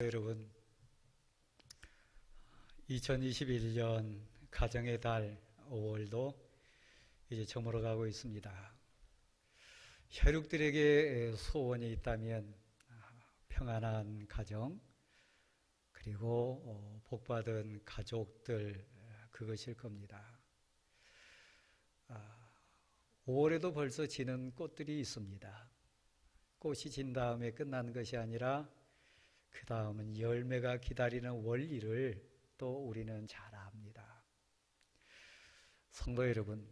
여러분, 2021년 가정의 달 5월도 이제 저물어가고 있습니다. 혈육들에게 소원이 있다면 평안한 가정, 그리고 복받은 가족들, 그것일 겁니다. 5월에도 벌써 지는 꽃들이 있습니다. 꽃이 진 다음에 끝나는 것이 아니라 그 다음은 열매가 기다리는 원리를 또 우리는 잘 압니다. 성도 여러분,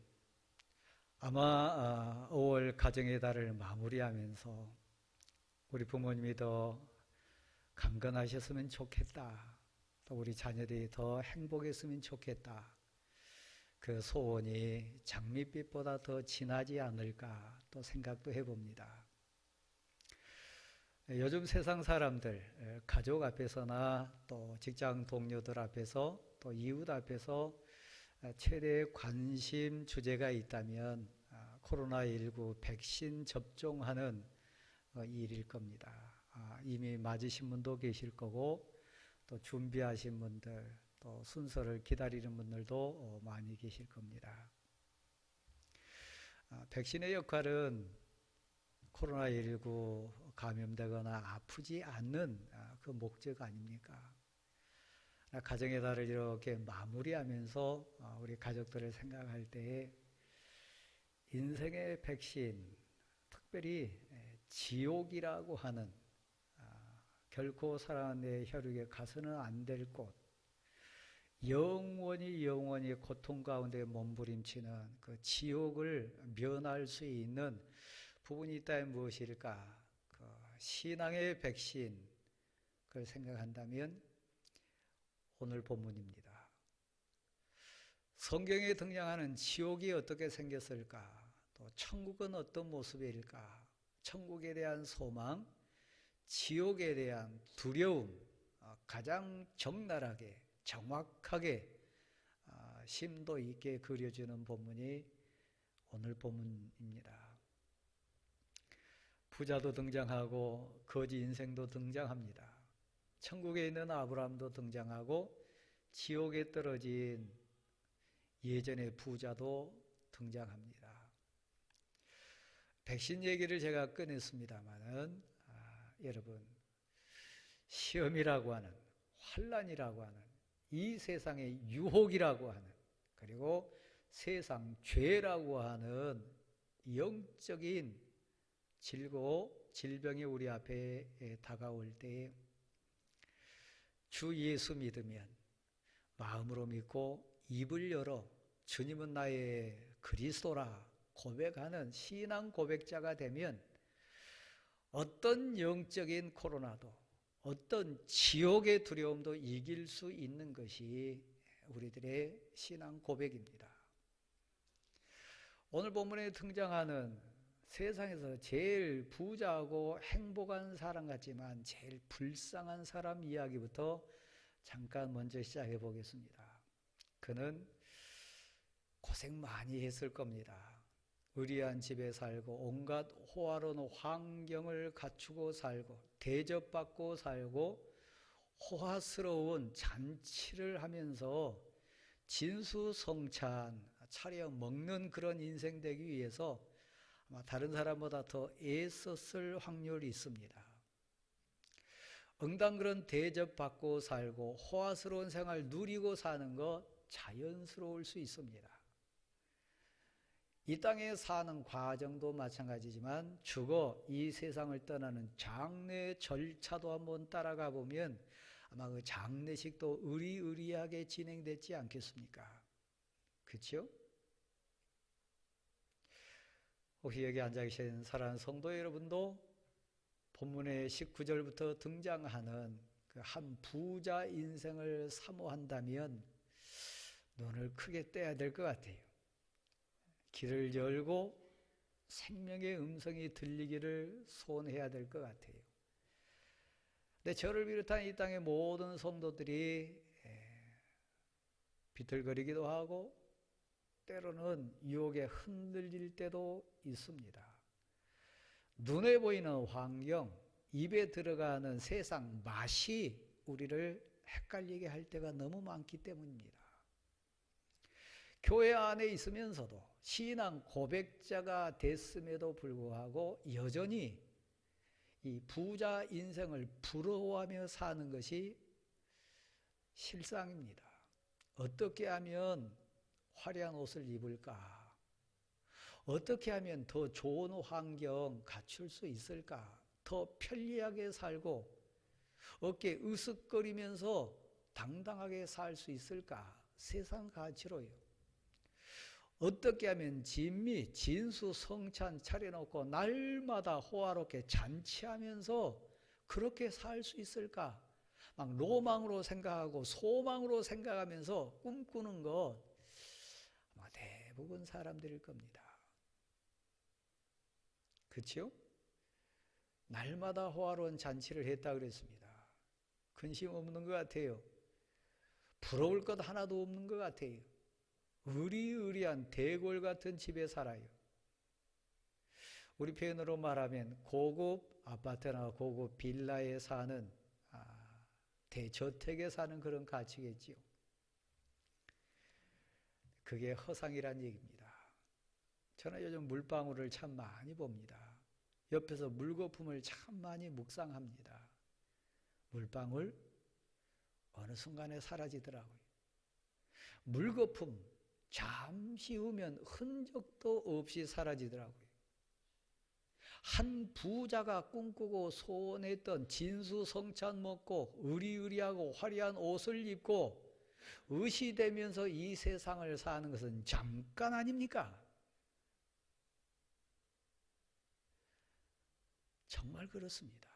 아마 5월 가정의 달을 마무리하면서 우리 부모님이 더 강건하셨으면 좋겠다, 또 우리 자녀들이 더 행복했으면 좋겠다, 그 소원이 장밋빛보다 더 진하지 않을까 또 생각도 해봅니다. 요즘 세상 사람들, 가족 앞에서나 또 직장 동료들 앞에서 또 이웃 앞에서 최대의 관심 주제가 있다면 코로나19 백신 접종하는 일일 겁니다. 이미 맞으신 분도 계실 거고, 또 준비하신 분들, 또 순서를 기다리는 분들도 많이 계실 겁니다. 백신의 역할은 코로나19 감염되거나 아프지 않는 그 목적 아닙니까? 가정의 달을 이렇게 마무리하면서 우리 가족들을 생각할 때에 인생의 백신, 특별히 지옥이라고 하는 결코 사람의 혈육에 가서는 안 될 곳, 영원히 고통 가운데 몸부림치는 그 지옥을 면할 수 있는 부분이 있다면 무엇일까? 신앙의 백신, 그걸 생각한다면 오늘 본문입니다. 성경에 등장하는 지옥이 어떻게 생겼을까? 또 천국은 어떤 모습일까? 천국에 대한 소망, 지옥에 대한 두려움, 가장 적나라하게, 정확하게 심도 있게 그려주는 본문이 오늘 본문입니다. 부자도 등장하고 거지 인생도 등장합니다. 천국에 있는 아브라함도 등장하고 지옥에 떨어진 예전의 부자도 등장합니다. 백신 얘기를 제가 꺼냈습니다마는 여러분, 시험이라고 하는, 환난이라고 하는, 이 세상의 유혹이라고 하는, 그리고 세상 죄라고 하는 영적인 질병이 우리 앞에 다가올 때 주 예수 믿으면, 마음으로 믿고 입을 열어 주님은 나의 그리스도라 고백하는 신앙 고백자가 되면 어떤 영적인 코로나도, 어떤 지옥의 두려움도 이길 수 있는 것이 우리들의 신앙 고백입니다. 오늘 본문에 등장하는 세상에서 제일 부자하고 행복한 사람 같지만 제일 불쌍한 사람 이야기부터 잠깐 먼저 시작해 보겠습니다. 그는 고생 많이 했을 겁니다. 의리한 집에 살고 온갖 호화로운 환경을 갖추고 살고 대접받고 살고 호화스러운 잔치를 하면서 진수성찬 차려 먹는 그런 인생 되기 위해서 아마 다른 사람보다 더 애썼을 확률이 있습니다. 응당 그런 대접받고 살고 호화스러운 생활 누리고 사는 것 자연스러울 수 있습니다. 이 땅에 사는 과정도 마찬가지지만 죽어 이 세상을 떠나는 장례 절차도 한번 따라가 보면 아마 그 장례식도 의리의리하게 진행됐지 않겠습니까? 그렇죠? 혹시 여기 앉아 계신 사랑하는 성도 여러분도 본문의 19절부터 등장하는 그 한 부자 인생을 사모한다면 눈을 크게 떼야 될 것 같아요. 귀를 열고 생명의 음성이 들리기를 소원해야 될 것 같아요. 근데 저를 비롯한 이 땅의 모든 성도들이 비틀거리기도 하고 때로는 유혹에 흔들릴 때도 있습니다. 눈에 보이는 환경, 입에 들어가는 세상 맛이 우리를 헷갈리게 할 때가 너무 많기 때문입니다. 교회 안에 있으면서도 신앙 고백자가 됐음에도 불구하고 여전히 이 부자 인생을 부러워하며 사는 것이 실상입니다. 어떻게 하면 화려한 옷을 입을까? 어떻게 하면 더 좋은 환경 갖출 수 있을까? 더 편리하게 살고 어깨 으쓱거리면서 당당하게 살 수 있을까? 세상 가치로요. 어떻게 하면 진미, 진수성찬 차려놓고 날마다 호화롭게 잔치하면서 그렇게 살 수 있을까? 막 로망으로 생각하고 소망으로 생각하면서 꿈꾸는 것 아마 대부분 사람들일 겁니다. 그렇죠? 날마다 호화로운 잔치를 했다 그랬습니다. 근심 없는 것 같아요. 부러울 것 하나도 없는 것 같아요. 의리의리한 대골 같은 집에 살아요. 우리 표현으로 말하면 고급 아파트나 고급 빌라에 사는 대저택에 사는 그런 가치겠지요. 그게 허상이란 얘기입니다. 저는 요즘 물방울을 참 많이 봅니다. 옆에서 물거품을 참 많이 묵상합니다. 물방울 어느 순간에 사라지더라고요. 물거품 잠시 후면 흔적도 없이 사라지더라고요. 한 부자가 꿈꾸고 소원했던 진수성찬 먹고 의리의리하고 화려한 옷을 입고 의시되면서 이 세상을 사는 것은 잠깐 아닙니까? 정말 그렇습니다.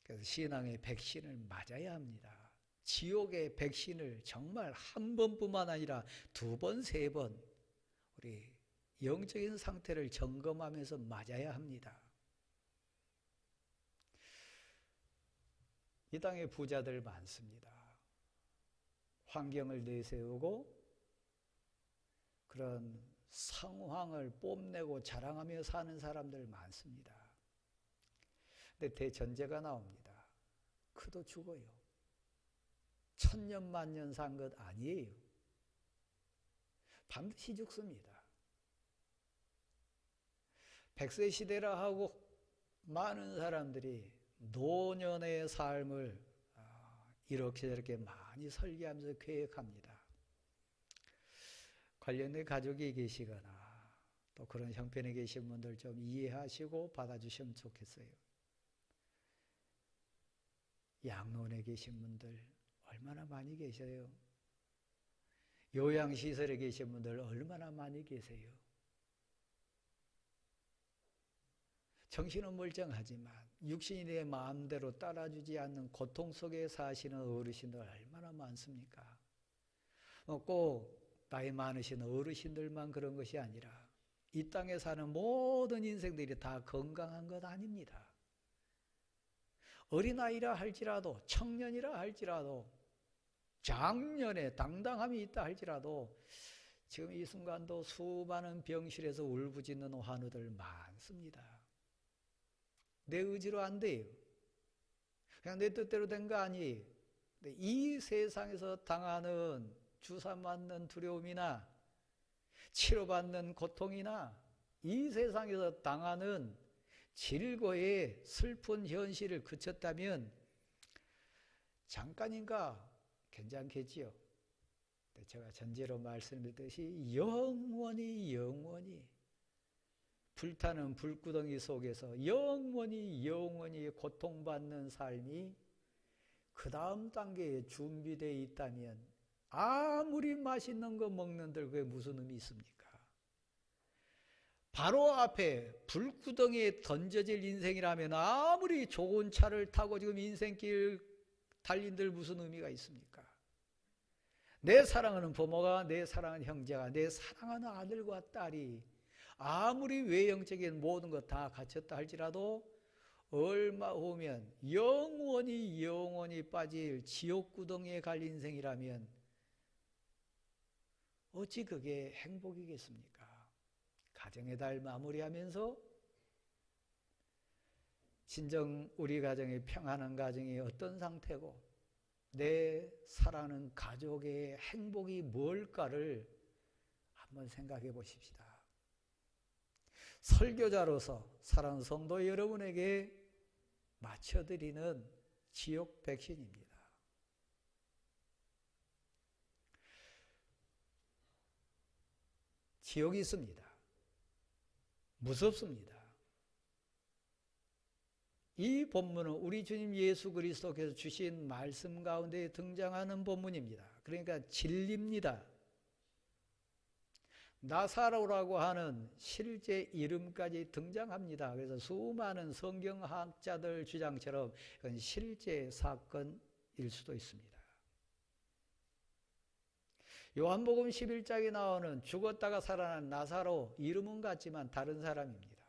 그래서 신앙의 백신을 맞아야 합니다. 지옥의 백신을 정말 한 번뿐만 아니라 두 번, 세 번 우리 영적인 상태를 점검하면서 맞아야 합니다. 이 땅에 부자들 많습니다. 환경을 내세우고 그런 상황을 뽐내고 자랑하며 사는 사람들 많습니다. 근데 대전제가 나옵니다. 그도 죽어요. 천년 만년 산 것 아니에요. 반드시 죽습니다. 백세 시대라 하고 많은 사람들이 노년의 삶을 이렇게 저렇게 많이 설계하면서 계획합니다. 관련된 가족이 계시거나 또 그런 형편에 계신 분들 좀 이해하시고 받아주시면 좋겠어요. 양로원에 계신 분들 얼마나 많이 계셔요. 요양시설에 계신 분들 얼마나 많이 계세요. 정신은 멀쩡하지만 육신이 내 마음대로 따라주지 않는 고통 속에 사시는 어르신들 얼마나 많습니까? 꼭 나이 많으신 어르신들만 그런 것이 아니라 이 땅에 사는 모든 인생들이 다 건강한 것 아닙니다. 어린아이라 할지라도 청년이라 할지라도 장년에 당당함이 있다 할지라도 지금 이 순간도 수많은 병실에서 울부짖는 환우들 많습니다. 내 의지로 안 돼요. 그냥 내 뜻대로 된 거 아니에요. 근데 이 세상에서 당하는 주사 맞는 두려움이나 치료받는 고통이나 이 세상에서 당하는 질고의 슬픈 현실을 그쳤다면 잠깐인가 괜찮겠지요. 근데 제가 전제로 말씀드렸듯이 영원히 불타는 불구덩이 속에서 영원히 고통받는 삶이 그 다음 단계에 준비되어 있다면 아무리 맛있는 거 먹는들 그게 무슨 의미 있습니까? 바로 앞에 불구덩이에 던져질 인생이라면 아무리 좋은 차를 타고 지금 인생길 달린들 무슨 의미가 있습니까? 내 사랑하는 부모가, 내 사랑하는 형제가, 내 사랑하는 아들과 딸이 아무리 외형적인 모든 것 다 갖췄다 할지라도 얼마 후면 영원히 빠질 지옥구덩이에 갈 인생이라면 어찌 그게 행복이겠습니까? 가정의 달 마무리하면서 진정 우리 가정의 평안한 가정이 어떤 상태고 내 사랑하는 가족의 행복이 뭘까를 한번 생각해 보십시다. 설교자로서 사랑하는 성도 여러분에게 맞춰드리는 지옥 백신입니다. 지옥이 있습니다. 무섭습니다. 이 본문은 우리 주님 예수 그리스도께서 주신 말씀 가운데 등장하는 본문입니다. 그러니까 진리입니다. 나사로라고 하는 실제 이름까지 등장합니다. 그래서 수많은 성경학자들 주장처럼 이건 실제 사건일 수도 있습니다. 요한복음 11장에 나오는 죽었다가 살아난 나사로 이름은 같지만 다른 사람입니다.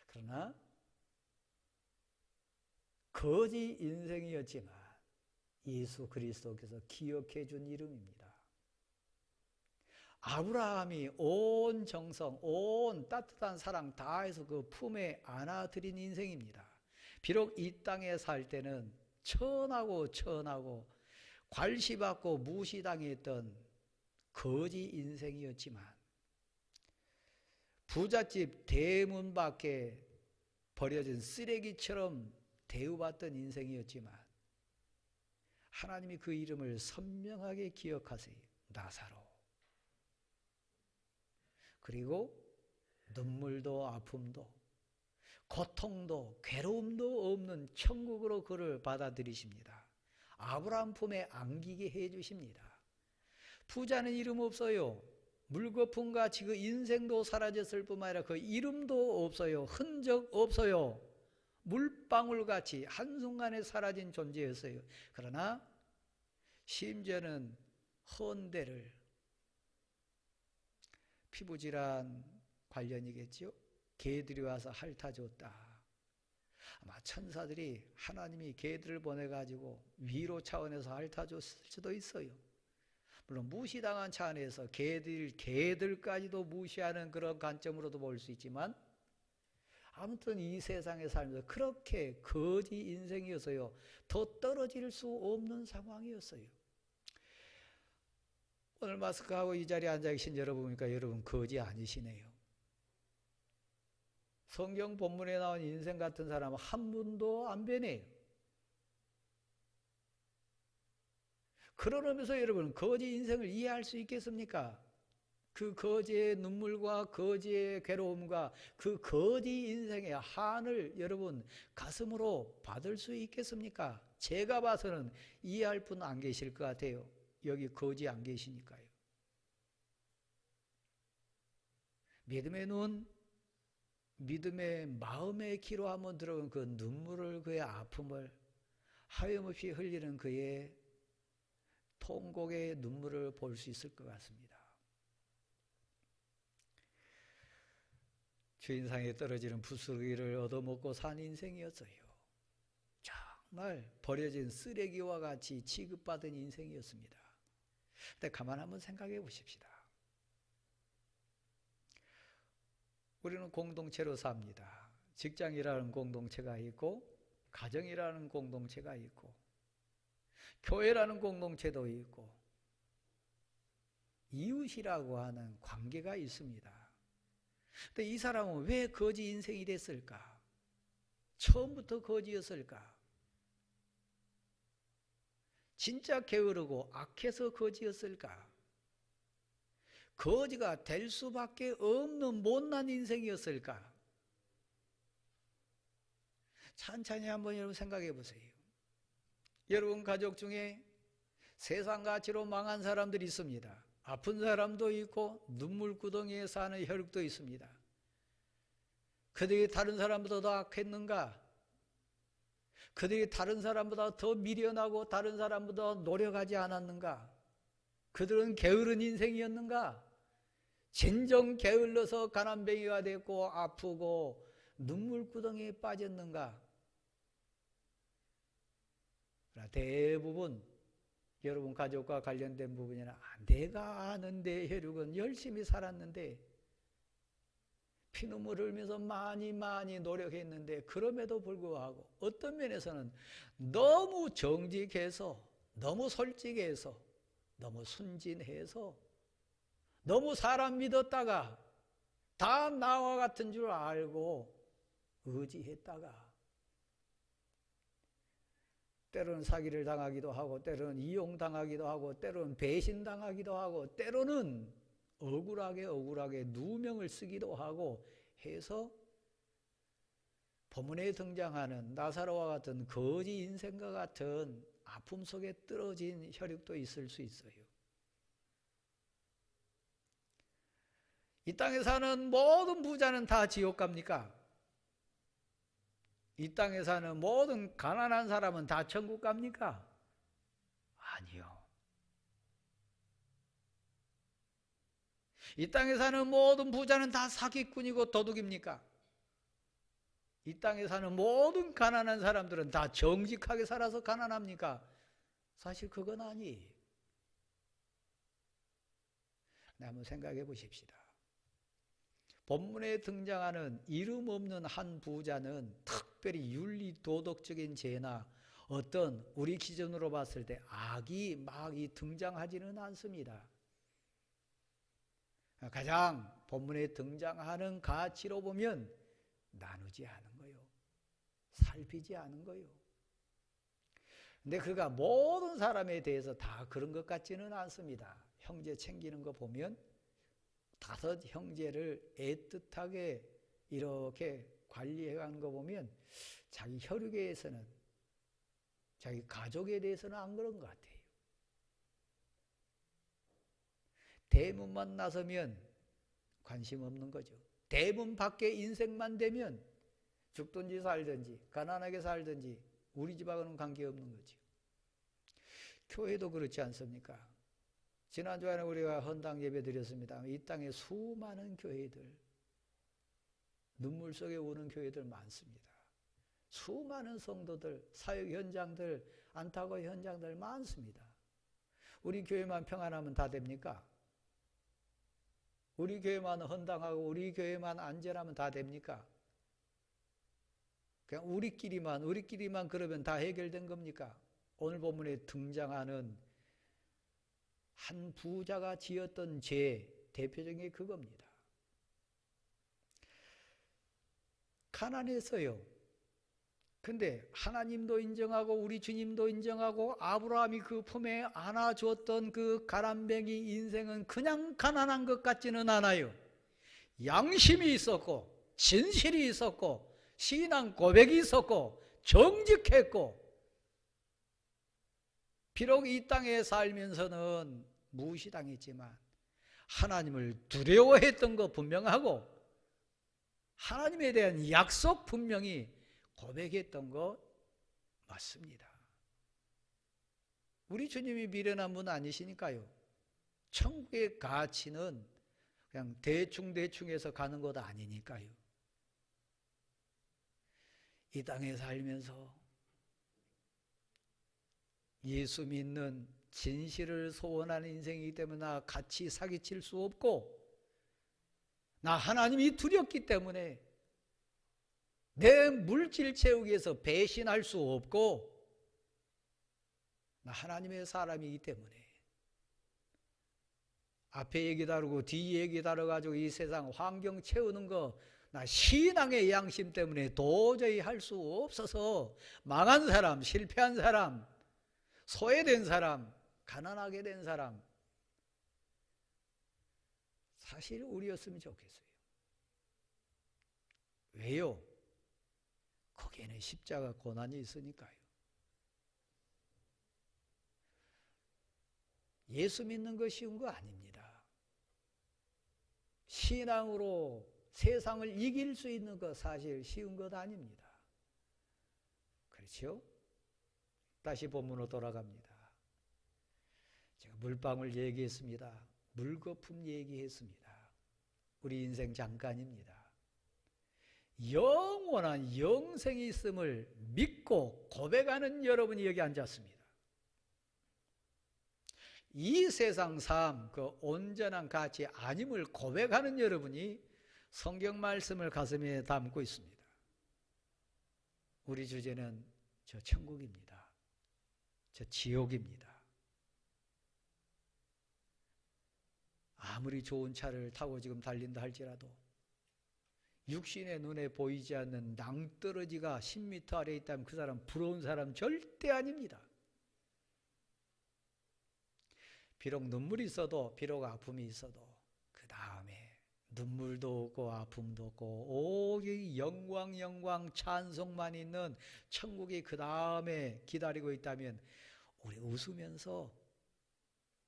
그러나 거지 인생이었지만 예수 그리스도께서 기억해 준 이름입니다. 아브라함이 온 정성, 온 따뜻한 사랑 다해서 그 품에 안아들인 인생입니다. 비록 이 땅에 살 때는 천하고 괄시받고 무시당했던 거지 인생이었지만 부잣집 대문 밖에 버려진 쓰레기처럼 대우받던 인생이었지만 하나님이 그 이름을 선명하게 기억하세요. 나사로. 그리고 눈물도 아픔도 고통도 괴로움도 없는 천국으로 그를 받아들이십니다. 아브라함 품에 안기게 해주십니다. 부자는 이름 없어요. 물거품같이 그 인생도 사라졌을 뿐만 아니라 그 이름도 없어요. 흔적 없어요. 물방울같이 한순간에 사라진 존재였어요. 그러나 심지어는 헌대를 피부질환 관련이겠죠. 개들이 와서 핥아줬다. 아마 천사들이 하나님이 개들을 보내가지고 위로 차원에서 핥아줬을 수도 있어요. 물론 무시당한 차원에서 개들까지도 무시하는 그런 관점으로도 볼 수 있지만 아무튼 이 세상에 살면서 그렇게 거지 인생이었어요. 더 떨어질 수 없는 상황이었어요. 오늘 마스크하고 이 자리에 앉아 계신 여러분 보니까 여러분 거지 아니시네요. 성경 본문에 나온 인생 같은 사람은 한 분도 안 변해요. 그러면서 여러분 거지 인생을 이해할 수 있겠습니까? 그 거지의 눈물과 거지의 괴로움과 그 거지 인생의 한을 여러분 가슴으로 받을 수 있겠습니까? 제가 봐서는 이해할 분 안 계실 것 같아요. 여기 거지 안 계시니까요. 믿음의 눈, 믿음의 마음의 귀로 한번 들어온 그 눈물을, 그의 아픔을 하염없이 흘리는 그의 통곡의 눈물을 볼 수 있을 것 같습니다. 주인상에 떨어지는 부스러기를 얻어먹고 산 인생이었어요. 정말 버려진 쓰레기와 같이 취급받은 인생이었습니다. 근데 가만 한번 생각해 보십시다. 우리는 공동체로 삽니다. 직장이라는 공동체가 있고 가정이라는 공동체가 있고 교회라는 공동체도 있고 이웃이라고 하는 관계가 있습니다. 근데 이 사람은 왜 거지 인생이 됐을까? 처음부터 거지였을까? 진짜 게으르고 악해서 거지였을까? 거지가 될 수밖에 없는 못난 인생이었을까? 천천히 한번 여러분 생각해 보세요. 여러분 가족 중에 세상 가치로 망한 사람들이 있습니다. 아픈 사람도 있고 눈물구덩이에 사는 혈육도 있습니다. 그들이 다른 사람보다 더 악했는가? 그들이 다른 사람보다 더 미련하고 다른 사람보다 노력하지 않았는가? 그들은 게으른 인생이었는가? 진정 게을러서 가난뱅이가 됐고 아프고 눈물구덩이에 빠졌는가? 대부분 여러분 가족과 관련된 부분이나 내가 아는 내 혈육은 열심히 살았는데 피눈물 흘리면서 많이 노력했는데 그럼에도 불구하고 어떤 면에서는 너무 정직해서, 너무 솔직해서, 너무 순진해서, 너무 사람 믿었다가 다 나와 같은 줄 알고 의지했다가 때로는 사기를 당하기도 하고, 때로는 이용당하기도 하고, 때로는 배신당하기도 하고, 때로는 억울하게 누명을 쓰기도 하고 해서 본문에 등장하는 나사로와 같은 거지 인생과 같은 아픔 속에 떨어진 혈육도 있을 수 있어요. 이 땅에 사는 모든 부자는 다 지옥 갑니까? 이 땅에 사는 모든 가난한 사람은 다 천국 갑니까? 아니요. 이 땅에 사는 모든 부자는 다 사기꾼이고 도둑입니까? 이 땅에 사는 모든 가난한 사람들은 다 정직하게 살아서 가난합니까? 사실 그건 아니에요. 한번 생각해 보십시다. 본문에 등장하는 이름 없는 한 부자는 특별히 윤리 도덕적인 죄나 어떤 우리 기준으로 봤을 때 악이 막 등장하지는 않습니다. 가장 본문에 등장하는 가치로 보면 나누지 않은 거요, 살피지 않은 거요. 근데 그가 모든 사람에 대해서 다 그런 것 같지는 않습니다. 형제 챙기는 거 보면 5 형제를 애틋하게 이렇게 관리해가는 거 보면 자기 혈육에 대해서는, 자기 가족에 대해서는 안 그런 것 같아요. 대문만 나서면 관심 없는 거죠. 대문 밖에 인생만 되면 죽든지 살든지 가난하게 살든지 우리 집하고는 관계없는 거죠. 교회도 그렇지 않습니까? 지난주에는 우리가 헌당 예배 드렸습니다. 이 땅에 수많은 교회들, 눈물 속에 우는 교회들 많습니다. 수많은 성도들, 사역 현장들, 안타까운 현장들 많습니다. 우리 교회만 평안하면 다 됩니까? 우리 교회만 헌당하고 우리 교회만 안전하면 다 됩니까? 그냥 우리끼리만 그러면 다 해결된 겁니까? 오늘 본문에 등장하는 한 부자가 지었던 죄, 대표적인 게 그겁니다. 가난했어요. 근데 하나님도 인정하고 우리 주님도 인정하고 아브라함이 그 품에 안아줬던 그 가난뱅이 인생은 그냥 가난한 것 같지는 않아요. 양심이 있었고 진실이 있었고 신앙 고백이 있었고 정직했고, 비록 이 땅에 살면서는 무시당했지만 하나님을 두려워했던 거 분명하고 하나님에 대한 약속 분명히 고백했던 거 맞습니다. 우리 주님이 미련한 분 아니시니까요. 천국의 가치는 그냥 대충해서 가는 것 아니니까요. 이 땅에 살면서 예수 믿는 진실을 소원하는 인생이기 때문에 나 같이 사기칠 수 없고, 나 하나님이 두렵기 때문에 내 물질 채우기 위해서 배신할 수 없고, 나 하나님의 사람이기 때문에 앞에 얘기 다루고 뒤 얘기 다뤄가지고 이 세상 환경 채우는 거 나 신앙의 양심 때문에 도저히 할 수 없어서 망한 사람, 실패한 사람, 소외된 사람, 가난하게 된 사람, 사실 우리였으면 좋겠어요. 왜요? 거기에는 십자가 고난이 있으니까요. 예수 믿는 거 쉬운 거 아닙니다. 신앙으로 세상을 이길 수 있는 거 사실 쉬운 것 아닙니다. 그렇죠? 다시 본문으로 돌아갑니다. 제가 물방울 얘기했습니다. 물거품 얘기했습니다. 우리 인생 잠깐입니다. 영원한 영생이 있음을 믿고 고백하는 여러분이 여기 앉았습니다. 이 세상 삶, 그 온전한 가치 아님을 고백하는 여러분이 성경 말씀을 가슴에 담고 있습니다. 우리 주제는 저 천국입니다. 저 지옥입니다. 아무리 좋은 차를 타고 지금 달린다 할지라도 육신의 눈에 보이지 않는 낭떠러지가 10m 아래에 있다면 그 사람 부러운 사람 절대 아닙니다. 비록 눈물이 있어도, 비록 아픔이 있어도 그 다음에 눈물도 없고 아픔도 없고 오직 영광 영광 찬송만 있는 천국이 그 다음에 기다리고 있다면 우리 웃으면서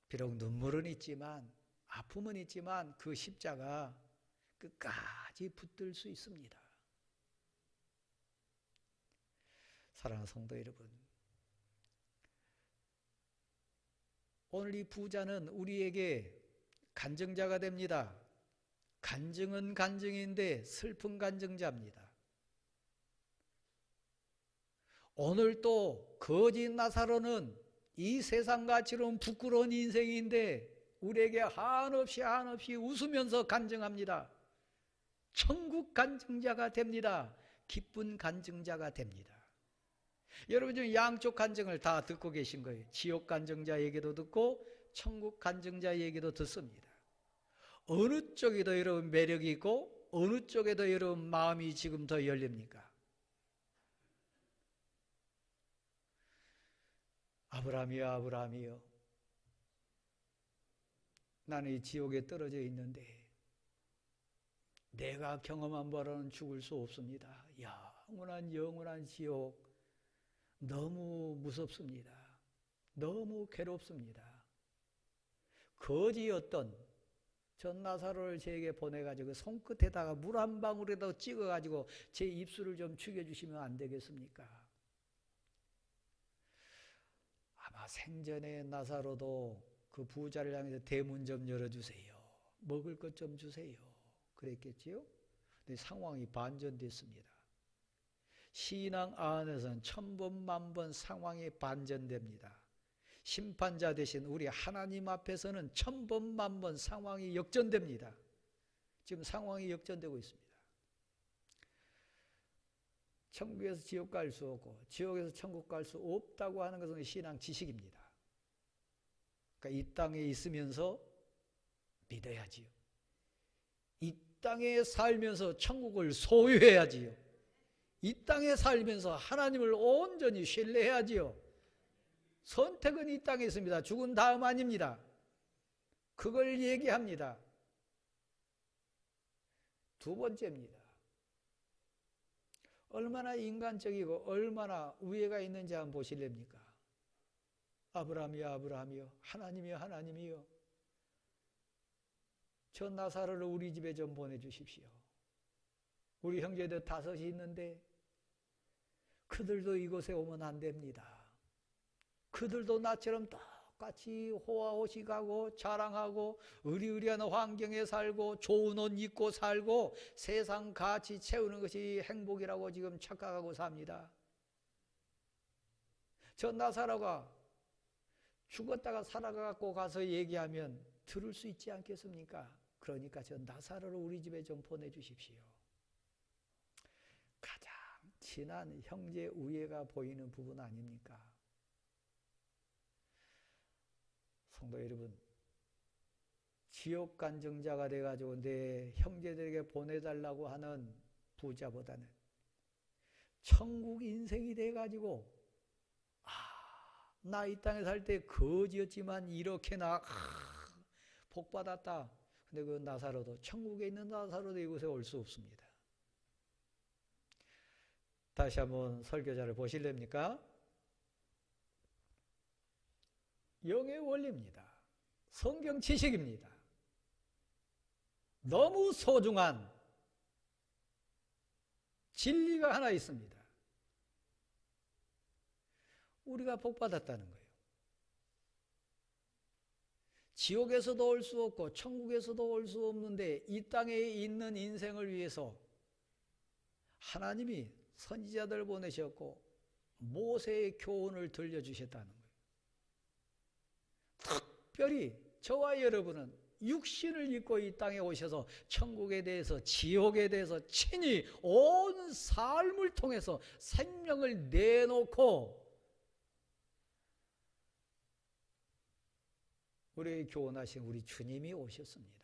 비록 눈물은 있지만 아픔은 있지만 그 십자가 끝까지 붙들 수 있습니다. 사랑하는 성도 여러분, 오늘 이 부자는 우리에게 간증자가 됩니다. 간증은 간증인데 슬픈 간증자입니다. 오늘 또 거짓 나사로는 이 세상 가치로는 부끄러운 인생인데 우리에게 한없이 웃으면서 간증합니다. 천국 간증자가 됩니다. 기쁜 간증자가 됩니다. 여러분 지금 양쪽 간증을 다 듣고 계신 거예요. 지옥 간증자 얘기도 듣고 천국 간증자 얘기도 듣습니다. 어느 쪽이 더 여러분 매력이 있고 어느 쪽에 더 여러분 마음이 지금 더 열립니까? 아브라함이여 아브라함이여, 나는 이 지옥에 떨어져 있는데 내가 경험한 바로는 죽을 수 없습니다. 영원한 지옥 너무 무섭습니다. 너무 괴롭습니다. 거지였던 전 나사로를 제게 보내가지고 손끝에다가 물 한 방울에다 찍어가지고 제 입술을 좀 죽여주시면 안 되겠습니까? 아마 생전에 나사로도 그 부자를 향해서 대문 좀 열어주세요. 먹을 것 좀 주세요. 그랬겠지요? 근데 상황이 반전됐습니다. 신앙 안에서는 천번 만번 상황이 반전됩니다. 심판자 대신 우리 하나님 앞에서는 천번 만번 상황이 역전됩니다. 지금 상황이 역전되고 있습니다. 천국에서 지옥 갈 수 없고 지옥에서 천국 갈 수 없다고 하는 것은 신앙 지식입니다. 그러니까 이 땅에 있으면서 믿어야지요. 이 땅에 살면서 천국을 소유해야지요. 이 땅에 살면서 하나님을 온전히 신뢰해야지요. 선택은 이 땅에 있습니다. 죽은 다음 아닙니다. 그걸 얘기합니다. 두 번째입니다. 얼마나 인간적이고 얼마나 우애가 있는지 한번 보실랍니까? 아브라함이여 아브라함이여, 하나님이여 하나님이여, 저 나사로를 우리 집에 좀 보내주십시오. 우리 형제들 5이 있는데 그들도 이곳에 오면 안 됩니다. 그들도 나처럼 똑같이 호화호식하고 자랑하고 의리의리한 환경에 살고 좋은 옷 입고 살고 세상 가치 채우는 것이 행복이라고 지금 착각하고 삽니다. 저 나사로가 죽었다가 살아가고 가서 얘기하면 들을 수 있지 않겠습니까? 그러니까 저 나사로를 우리 집에 좀 보내주십시오. 가장 친한 형제 우애가 보이는 부분 아닙니까? 성도 여러분, 지옥 간증자가 돼가지고 내 형제들에게 보내달라고 하는 부자보다는 천국 인생이 돼가지고 나 이 땅에 살 때 거지였지만 이렇게나 복 받았다. 근데 그 나사로도, 천국에 있는 나사로도 이곳에 올 수 없습니다. 다시 한번 설교자를 보실랍니까? 영의 원리입니다. 성경 지식입니다. 너무 소중한 진리가 하나 있습니다. 우리가 복 받았다는 거예요. 지옥에서도 올 수 없고 천국에서도 올 수 없는데 이 땅에 있는 인생을 위해서 하나님이 선지자들 보내셨고 모세의 교훈을 들려주셨다는 거예요. 특별히 저와 여러분은 육신을 입고 이 땅에 오셔서 천국에 대해서 지옥에 대해서 친히 온 삶을 통해서 생명을 내놓고 우리의 교훈하신 우리 주님이 오셨습니다.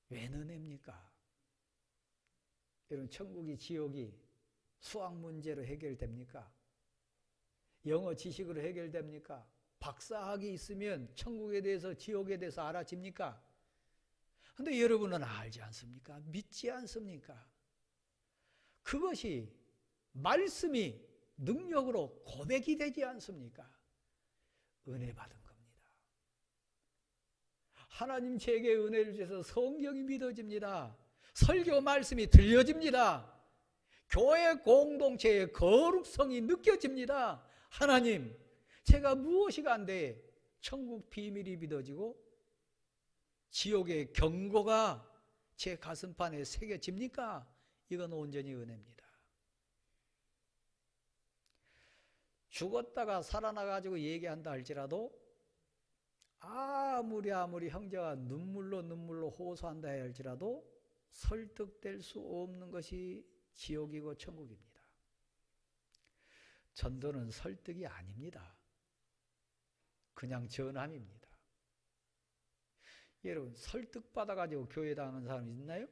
왜 은혜입니까? 여러분, 천국이 지옥이 수학 문제로 해결됩니까? 영어 지식으로 해결됩니까? 박사학위 있으면 천국에 대해서 지옥에 대해서 알아집니까? 그런데 여러분은 알지 않습니까? 믿지 않습니까? 그것이 말씀이 능력으로 고백이 되지 않습니까? 은혜 받은 겁니다. 하나님 제게 은혜를 주셔서 성경이 믿어집니다. 설교 말씀이 들려집니다. 교회 공동체의 거룩성이 느껴집니다. 하나님, 제가 무엇이 간데 천국 비밀이 믿어지고 지옥의 경고가 제 가슴판에 새겨집니까? 이건 온전히 은혜입니다. 죽었다가 살아나가지고 얘기한다 할지라도 아무리 형제가 눈물로 호소한다 할지라도 설득될 수 없는 것이 지옥이고 천국입니다. 전도는 설득이 아닙니다. 그냥 전함입니다. 여러분, 설득받아가지고 교회 다니는 사람 있나요?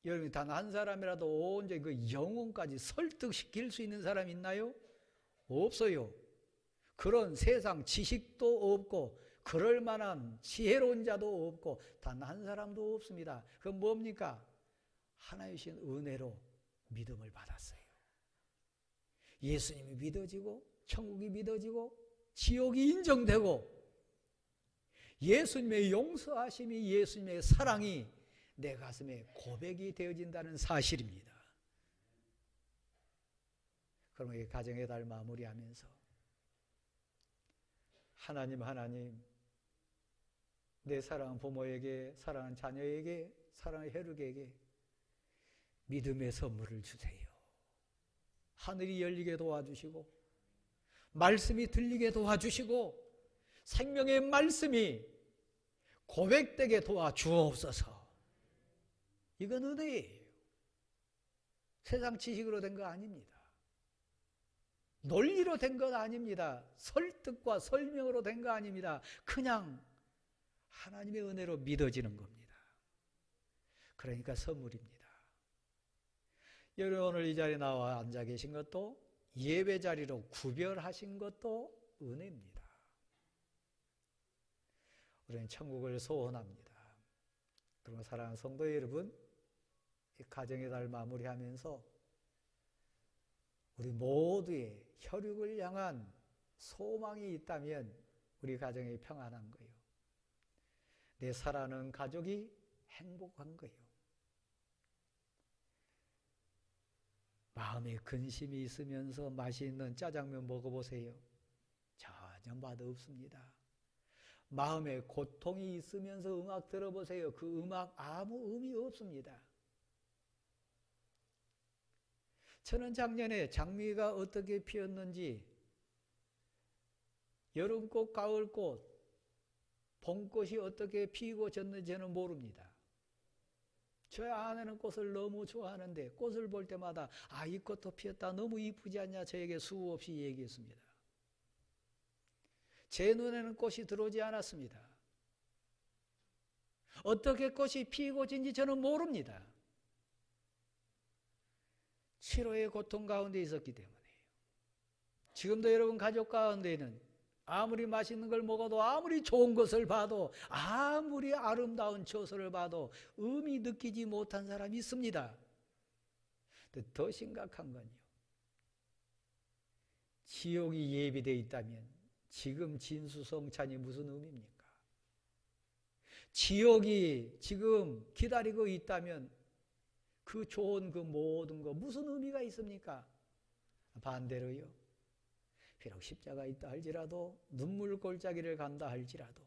여러분, 단 한 사람이라도 온전히 그 영혼까지 설득시킬 수 있는 사람 있나요? 없어요. 그런 세상 지식도 없고 그럴 만한 지혜로운 자도 없고 단 한 사람도 없습니다. 그건 뭡니까? 하나님 주신 은혜로 믿음을 받았어요. 예수님이 믿어지고 천국이 믿어지고 지옥이 인정되고 예수님의 용서하심이, 예수님의 사랑이 내 가슴에 고백이 되어진다는 사실입니다. 그럼 이 가정의 달 마무리하면서 하나님, 내 사랑하는 부모에게, 사랑하는 자녀에게, 사랑하는 혈육에게 믿음의 선물을 주세요. 하늘이 열리게 도와주시고 말씀이 들리게 도와주시고 생명의 말씀이 고백되게 도와주옵소서. 이건 은혜예요. 세상 지식으로 된 거 아닙니다. 논리로 된 건 아닙니다. 설득과 설명으로 된 거 아닙니다. 그냥 하나님의 은혜로 믿어지는 겁니다. 그러니까 선물입니다. 여러분, 오늘 이 자리에 나와 앉아 계신 것도 예배 자리로 구별하신 것도 은혜입니다. 우리는 천국을 소원합니다. 그러면 사랑하는 성도 여러분, 이 가정의 달 마무리하면서 우리 모두의 혈육을 향한 소망이 있다면 우리 가정이 평안한 거예요. 내 사랑하는 가족이 행복한 거예요. 마음에 근심이 있으면서 맛있는 짜장면 먹어보세요. 전혀 맛없습니다. 마음에 고통이 있으면서 음악 들어보세요. 그 음악 아무 의미 없습니다. 저는 작년에 장미가 어떻게 피었는지 여름꽃, 가을꽃, 봄꽃이 어떻게 피고 졌는지 저는 모릅니다. 저희 아내는 꽃을 너무 좋아하는데 꽃을 볼 때마다 이 꽃도 피었다, 너무 이쁘지 않냐, 저에게 수없이 얘기했습니다. 제 눈에는 꽃이 들어오지 않았습니다. 어떻게 꽃이 피고 진지 저는 모릅니다. 치료의 고통 가운데 있었기 때문에요. 지금도 여러분 가족 가운데는 아무리 맛있는 걸 먹어도, 아무리 좋은 것을 봐도, 아무리 아름다운 처소를 봐도 의미 느끼지 못한 사람이 있습니다. 더 심각한 건요, 지옥이 예비되어 있다면 지금 진수성찬이 무슨 의미입니까? 지옥이 지금 기다리고 있다면 그 좋은 그 모든 거 무슨 의미가 있습니까? 반대로요, 비록 십자가 있다 할지라도, 눈물 골짜기를 간다 할지라도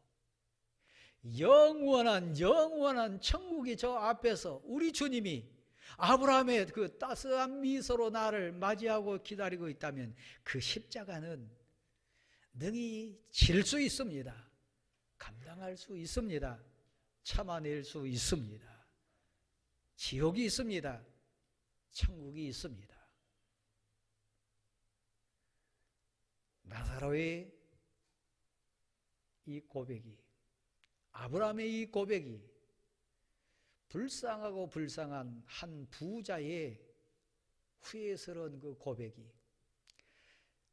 영원한 천국이 저 앞에서 우리 주님이 아브라함의 그 따스한 미소로 나를 맞이하고 기다리고 있다면 그 십자가는 능히 질 수 있습니다. 감당할 수 있습니다. 참아낼 수 있습니다. 지옥이 있습니다. 천국이 있습니다. 나사로의 이 고백이, 아브라함의 이 고백이 불쌍하고 불쌍한 한 부자의 후회스러운 그 고백이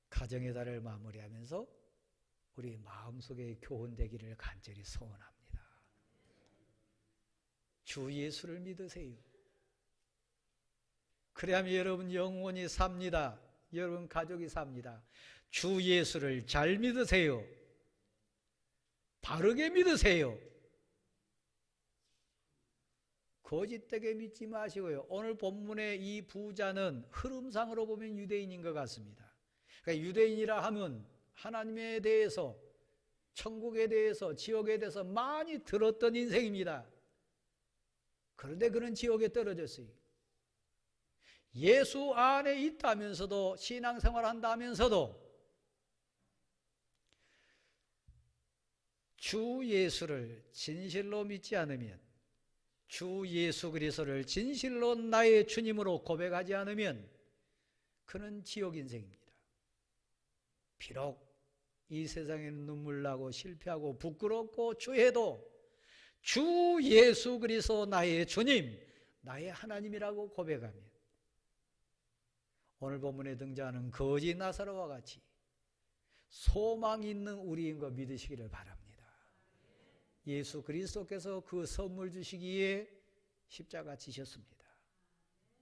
가정의 달을 마무리하면서 우리 마음속에 교훈되기를 간절히 소원합니다. 주 예수를 믿으세요. 그래야만 여러분 영혼이 삽니다. 여러분 가족이 삽니다. 주 예수를 잘 믿으세요. 바르게 믿으세요. 거짓되게 믿지 마시고요. 오늘 본문의 이 부자는 흐름상으로 보면 유대인인 것 같습니다. 그러니까 유대인이라 하면 하나님에 대해서, 천국에 대해서, 지옥에 대해서 많이 들었던 인생입니다. 그런데 그는 지옥에 떨어졌어요. 예수 안에 있다면서도, 신앙생활 한다면서도 주 예수를 진실로 믿지 않으면, 주 예수 그리스도를 진실로 나의 주님으로 고백하지 않으면 그는 지옥 인생입니다. 비록 이 세상에는 눈물 나고 실패하고 부끄럽고 주해도 주 예수 그리스도 나의 주님, 나의 하나님이라고 고백하면 오늘 본문에 등장하는 거지 나사로와 같이 소망 있는 우리인 거 믿으시기를 바랍니다. 예수 그리스도께서 그 선물 주시기에 십자가 지셨습니다.